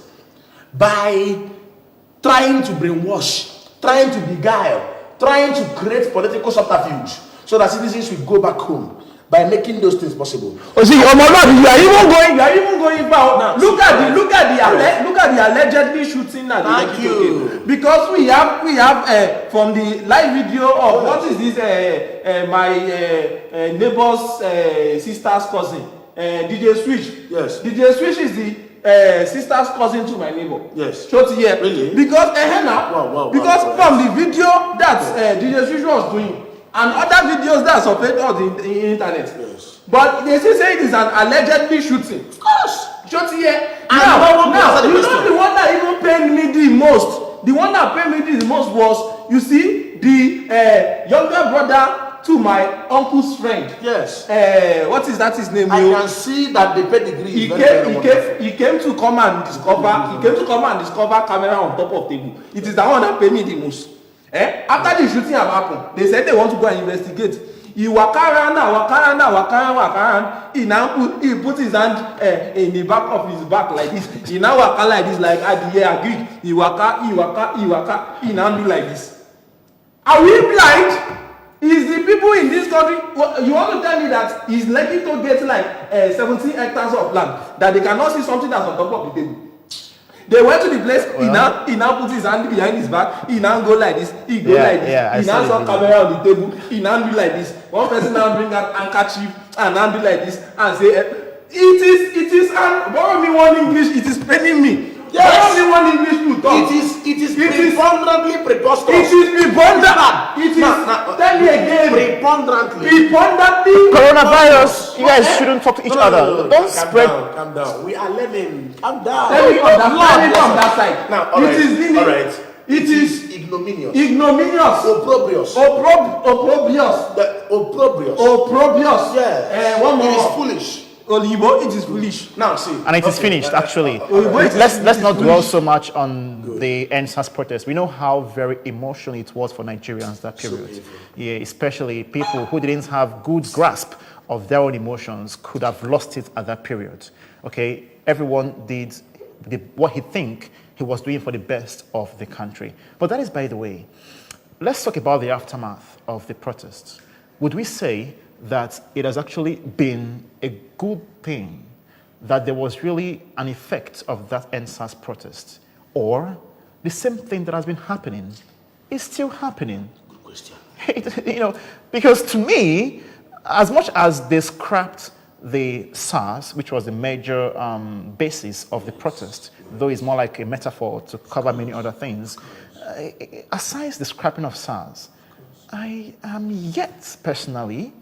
Speaker 2: by trying to brainwash, trying to beguile, trying to create political subterfuge so that citizens will go back home by making those things possible.
Speaker 3: Oh, see, oh my God, you are even going far. Look at the allegedly shooting that.
Speaker 2: Thank you.
Speaker 3: Because we have from the live video of what is this my neighbor's sister's cousin, DJ Switch.
Speaker 2: Yes.
Speaker 3: DJ Switch is sister's cousin to my neighbor.
Speaker 2: Yes.
Speaker 3: Shoti here.
Speaker 2: Really?
Speaker 3: Because
Speaker 2: Wow,
Speaker 3: because
Speaker 2: wow.
Speaker 3: from the video that DJ Switch was doing and other videos that circulate on the internet.
Speaker 2: Yes.
Speaker 3: But they still say it is an allegedly shooting. Of course. Shoti here.
Speaker 2: Now,
Speaker 3: You know the one that even pained me the most. The one that pained me the most was, you see, the younger brother to my uncle's friend.
Speaker 2: Yes.
Speaker 3: What is that his name?
Speaker 2: I can see that the pedigree is very wonderful.
Speaker 3: He came to come and discover camera on top of table. It is the one that paid me the most. After the shooting have happened, they said they want to go and investigate. He waka around. He put his hand in the back of his back like this. He now waka like this, like agreed. He waka. He now do like this. Are we blind? Is the people in this country, you want to tell me that he's likely to get like 17 hectares of land, that they cannot see something that's on top of the table? They went to the place, well, he now put his hand behind his back, he now go like this, he go like this, he now saw camera on the table, he now do like this. One person now bring out handkerchief and now do like this and say, it is, and borrow me one English, it is paining me.
Speaker 2: Yes.
Speaker 3: Borrow me one English to talk.
Speaker 2: It is preponderantly preposterous.
Speaker 3: It is preponderant. It is, tell me again.
Speaker 2: Preponderantly.
Speaker 1: Coronavirus, you guys shouldn't talk to each other. Don't spread.
Speaker 2: Calm down. We are learning. Calm down.
Speaker 3: Let me from that side.
Speaker 2: Now, all right.
Speaker 3: It is
Speaker 2: ignominious.
Speaker 3: Opprobrious. Opprobrious.
Speaker 2: Yeah.
Speaker 3: One more.
Speaker 2: It is foolish.
Speaker 3: Olaniyi, it is foolish.
Speaker 2: Now see.
Speaker 1: And it is finished, actually. Let's not dwell so much on the NSAS protest. We know how very emotional it was for Nigerians that period. Yeah, especially people who didn't have good grasp of their own emotions could have lost it at that period. Okay, everyone did what he think he was doing for the best of the country. But that is by the way. Let's talk about the aftermath of the protests. Would we say that it has actually been a good thing that there was really an effect of that NSAS protest? Or the same thing that has been happening is still happening?
Speaker 2: Good question.
Speaker 1: Because to me, as much as they scrapped the SARS, which was the major basis of the protest, though it's more like a metaphor to cover many other things, aside the scrapping of SARS, I am yet personally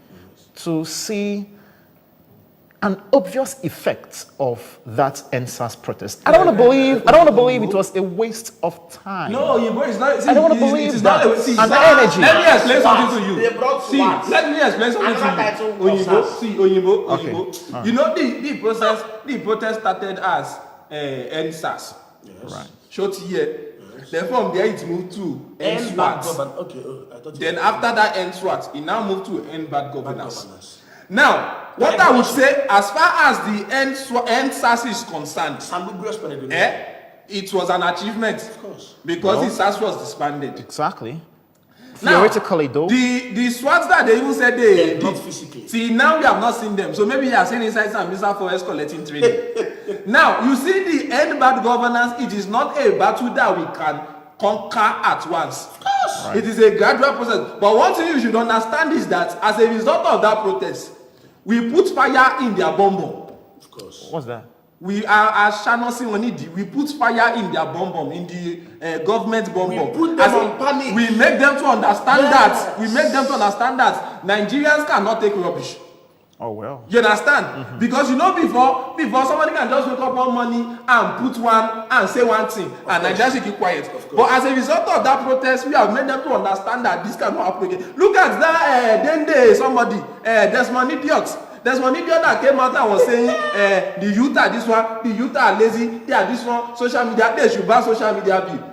Speaker 1: to see an obvious effect of that NSAS protest. I don't want to believe it was a waste of time.
Speaker 3: No, it's not.
Speaker 1: I don't want to believe
Speaker 3: it's
Speaker 1: that.
Speaker 3: Not a, see,
Speaker 1: and energy.
Speaker 3: Let me explain something to you.
Speaker 2: They brought SWAT.
Speaker 3: Let me explain something to you. Oyinbo.
Speaker 1: Okay. Right.
Speaker 3: You know the protest started as NSAS.
Speaker 2: Yes.
Speaker 1: Right.
Speaker 3: Short year. Then from there it moved to
Speaker 2: End bad governance. Okay. I thought
Speaker 3: then after that NSWAT, it now moved to end bad governance. Now, what I would say, as far as the NSAS is concerned, it was an achievement.
Speaker 2: Of course.
Speaker 3: Because the SARS was disbanded.
Speaker 1: Exactly.
Speaker 3: Now,
Speaker 1: Theoretically, though.
Speaker 3: The SWAT that they even said they
Speaker 2: not physically.
Speaker 3: See, now we have not seen them. So maybe you are seeing inside some Mr. Forest collecting training. Now, you see the end bad governance, it is not a battle that we can conquer at once. Of course. Right. It is a gradual process. But one thing you should understand is that as a result of that protest, we put fire in their bomb.
Speaker 2: Of course.
Speaker 1: What's that?
Speaker 3: We are as Shanosi Onidi. We put fire in their bomb, in the government bomb.
Speaker 2: We put them on panic.
Speaker 3: We make them to understand that. We make them to understand that Nigerians cannot take rubbish.
Speaker 1: Oh well.
Speaker 3: You understand? Mm-hmm. Because before somebody can just wake up one morning and put one and say one thing, and Nigerians should keep quiet. But as a result of that protest, we have made them to understand that this cannot happen again. Look at that. There's one idiot. There's one idiot that came out and was saying, the youth are this one, the youth are lazy, they are this one, social media, they should ban social media bill.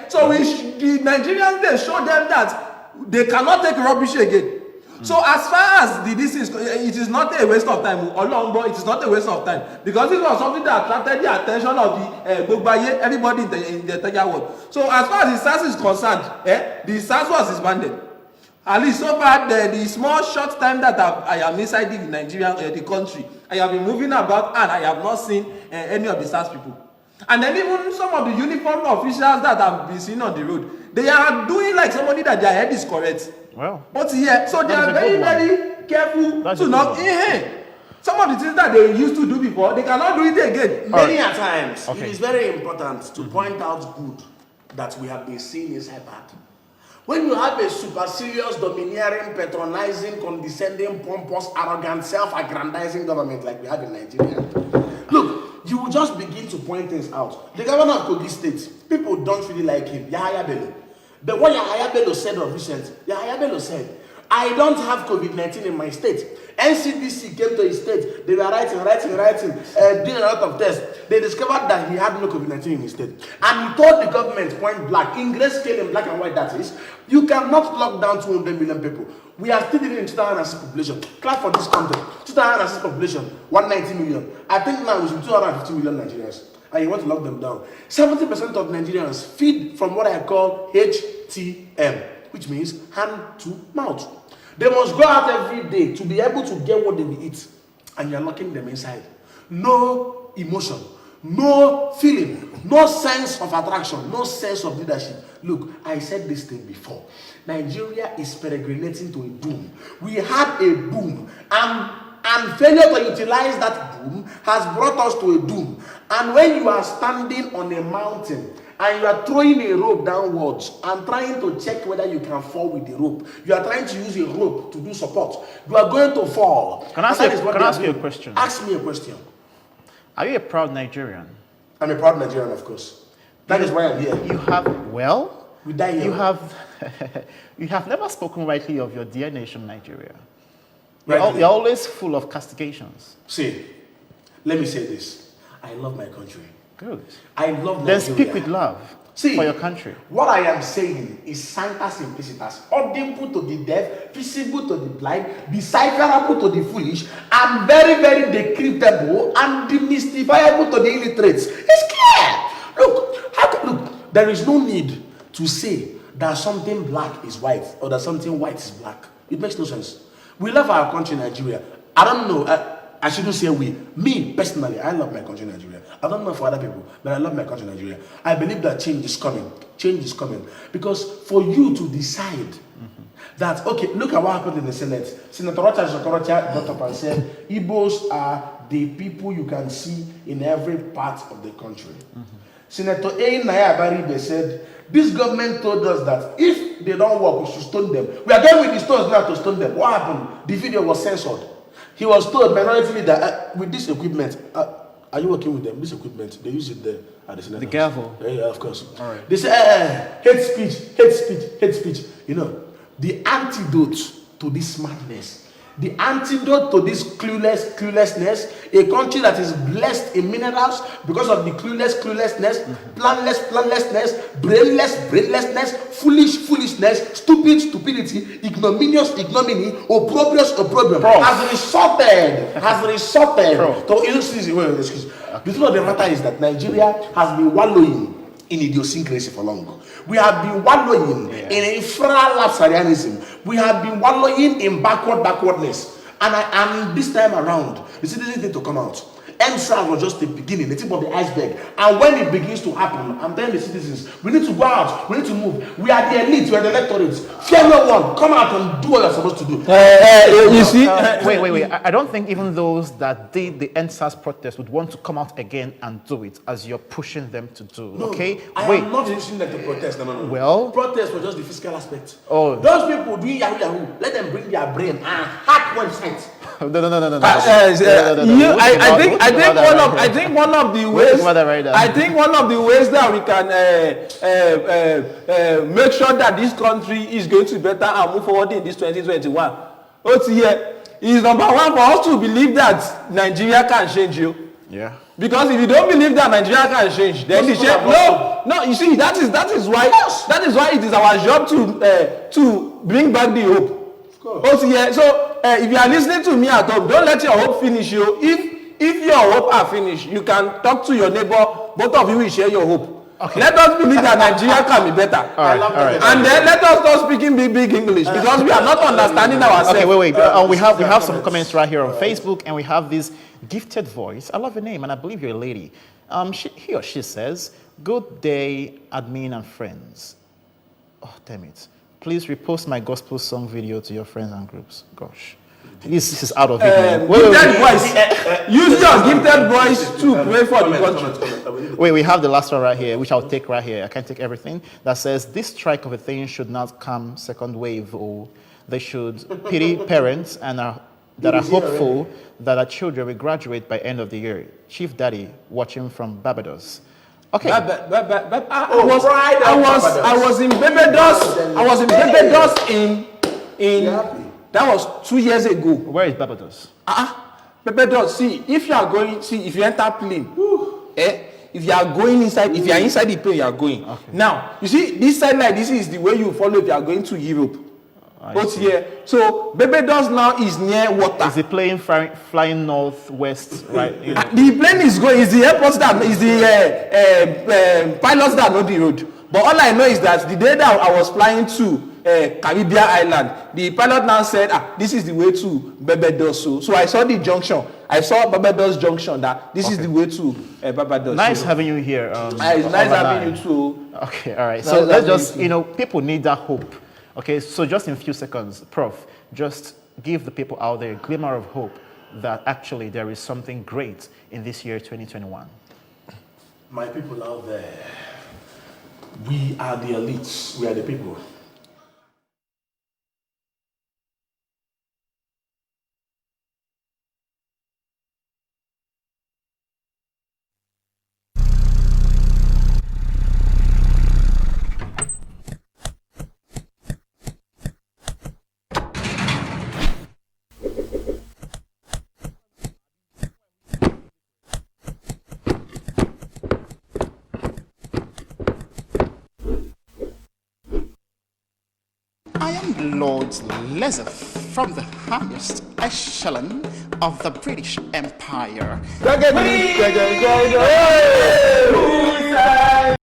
Speaker 3: So the Nigerians, they show them that they cannot take rubbish again. So as far as this is, it is not a waste of time. It is not a waste of time. Because this was something that attracted the attention of the everybody in the entire world. So as far as the SARS is concerned, the SARS was disbanded. At least so far, the small short time that I am inside the Nigerian, the country, I have been moving about and I have not seen any of the SARS people. And then even some of the uniformed officials that I've been seeing on the road, they are doing like somebody that their head is correct.
Speaker 1: Well.
Speaker 3: So they are very, very careful to not. Some of the things that they used to do before, they cannot do it again.
Speaker 2: Many a times,
Speaker 1: Okay.
Speaker 2: it is very important to point out good that we have been seeing inside bad. When you have a super serious, domineering, patronizing, condescending, pompous, arrogant, self-aggrandizing government like we have in Nigeria, look, you will just begin to point things out. The governor of Kogi State, people don't really like him, Yahaya Bello. But what Yahaya Bello said of recent, Yahaya Bello said, I don't have COVID-19 in my state. NCDC came to his state. They were writing, doing a lot of tests. They discovered that he had no COVID-19 in his state. And he told the government point blank, in grayscale in black and white that is, you cannot lock down 200 million people. We are still dealing in 2006 population. Clap for this country. 2006 population, 190 million. I think now we should 250 million Nigerians. And you want to lock them down. 70% of Nigerians feed from what I call HTM, which means hand to mouth. They must go out every day to be able to get what they will eat. And you're locking them inside. No emotion, no feeling, no sense of attraction, no sense of leadership. Look, I said this thing before. Nigeria is peregrinating to a doom. We had a boom, and failure to utilize that boom has brought us to a doom. And when you are standing on a mountain and you are throwing a rope downwards and trying to check whether you can fall with the rope, you are trying to use a rope to do support, you are going to fall.
Speaker 1: Can I ask you a question?
Speaker 2: Ask me a question.
Speaker 1: Are you a proud Nigerian?
Speaker 2: I'm a proud Nigerian, of course. That is why I'm here.
Speaker 1: You have, well,
Speaker 2: We die here.
Speaker 1: you have, you have never spoken rightly of your dear nation, Nigeria.
Speaker 2: Rightly.
Speaker 1: You're always full of castigations.
Speaker 2: See, let me say this. I love my country.
Speaker 1: Good.
Speaker 2: I love
Speaker 1: Then
Speaker 2: Nigeria.
Speaker 1: speak with love
Speaker 2: See,
Speaker 1: for your country.
Speaker 2: What I am saying is sancta simplicitas, audible to the deaf, visible to the blind, decipherable to the foolish, and very, very decryptable and demystifiable to the illiterates. It's clear. Look, there is no need to say that something black is white or that something white is black. It makes no sense. We love our country, Nigeria. I don't know. I shouldn't say we. Me, personally, I love my country, Nigeria. I don't know for other people, but I love my country, Nigeria. I believe that change is coming. Change is coming. Because for you to decide that, okay, look at what happened in the Senate. Senator Rocha Shokorocha got up and said, Igbos are the people you can see in every part of the country. Senator A. Naya Baribe said, this government told us that if they don't work, we should stone them. We are going with the stones now to stone them. What happened? The video was censored. He was told minority leader, with this equipment, are you working with them? This equipment, they use it there at the Senate.
Speaker 1: The gavel.
Speaker 2: Yeah, of course.
Speaker 1: All right.
Speaker 2: They say, hate speech, hate speech, hate speech. You know, the antidote to this madness, the antidote to this cluelessness, a country that is blessed in minerals because of the cluelessness, planlessness, brainlessness, foolishness, stupidity, ignominious ignominy, opprobrious opprobrium, has resulted to excuse me. The truth of the matter is that Nigeria has been wallowing in idiosyncrasy for long. We have been wallowing in infralapsarianism. We have been wallowing in backwardness. And this time around, the citizens need to come out. NSAS was just the beginning, the tip of the iceberg. And when it begins to happen, I'm telling the citizens, we need to go out, we need to move. We are the elite, we are the electorate. Fear no one. Come out and do what you're supposed to do.
Speaker 3: You see,
Speaker 1: Wait. I don't think even those that did the NSAS protest would want to come out again and do it as you're pushing them to do.
Speaker 2: No,
Speaker 1: okay?
Speaker 2: I am not pushing them to protest. No.
Speaker 1: Well,
Speaker 2: protest was just the fiscal aspect.
Speaker 1: Oh.
Speaker 2: Those people doing yahoo, let them bring their brain and hack websites.
Speaker 1: No.
Speaker 3: I think one of the ways that we can make sure that this country is going to be better and move forward in this 2021 is number one, for us to believe that Nigeria can change you.
Speaker 1: yeah.
Speaker 3: Because if you don't believe that Nigeria can change, then the change. No. You see, that is why it is our job to bring back the hope. So if you are listening to me at home, don't let your hope finish you. If your hope are finished, you can talk to your neighbor. Both of you will share your hope. Okay. Let us believe that Nigeria can be better.
Speaker 1: All right.
Speaker 3: And then let us stop speaking big English because we are not understanding ourselves.
Speaker 1: Okay, wait. We have some comments right here on Facebook, and we have this gifted voice. I love your name, and I believe you're a lady. He or she says, "Good day, admin and friends." Oh, damn it! Please repost my gospel song video to your friends and groups. Gosh. This is out of it.
Speaker 3: Gifted boys. Use your gifted boys to pray for the country.
Speaker 1: Wait, we have the last one right here, which I'll take right here. I can't take everything. That says, this strike of a thing should not come second wave, or they should pity parents and that are hopeful that our children will graduate by end of the year. Chief Daddy watching from Barbados. Okay.
Speaker 3: I was in Barbados. I was in Barbados in that was 2 years ago.
Speaker 1: Where is Barbados?
Speaker 3: Barbados. See, if you are going, if you enter plane, if you are going inside, if you are inside the plane, you are going. Okay. Now, you see, this side like this is the way you follow if you are going to Europe. But here, so Barbados now is near water.
Speaker 1: Is the plane flying northwest, right?
Speaker 3: The plane is going. Is the airport that is the pilots that know the road. But all I know is that the day that I was flying to Caribbean island, the pilot now said, this is the way to Barbados. So I saw the junction. I saw Barbados junction that this is the way to Barbados.
Speaker 1: Nice having you here.
Speaker 3: It's nice having you too.
Speaker 1: Okay, all right. So let's just, people need that hope. Okay, so just in a few seconds, Prof, just give the people out there a glimmer of hope that actually there is something great in this year 2021.
Speaker 2: My people out there, we are the elites, we are the people.
Speaker 6: I am Lord Lessef from the highest echelon of the British Empire.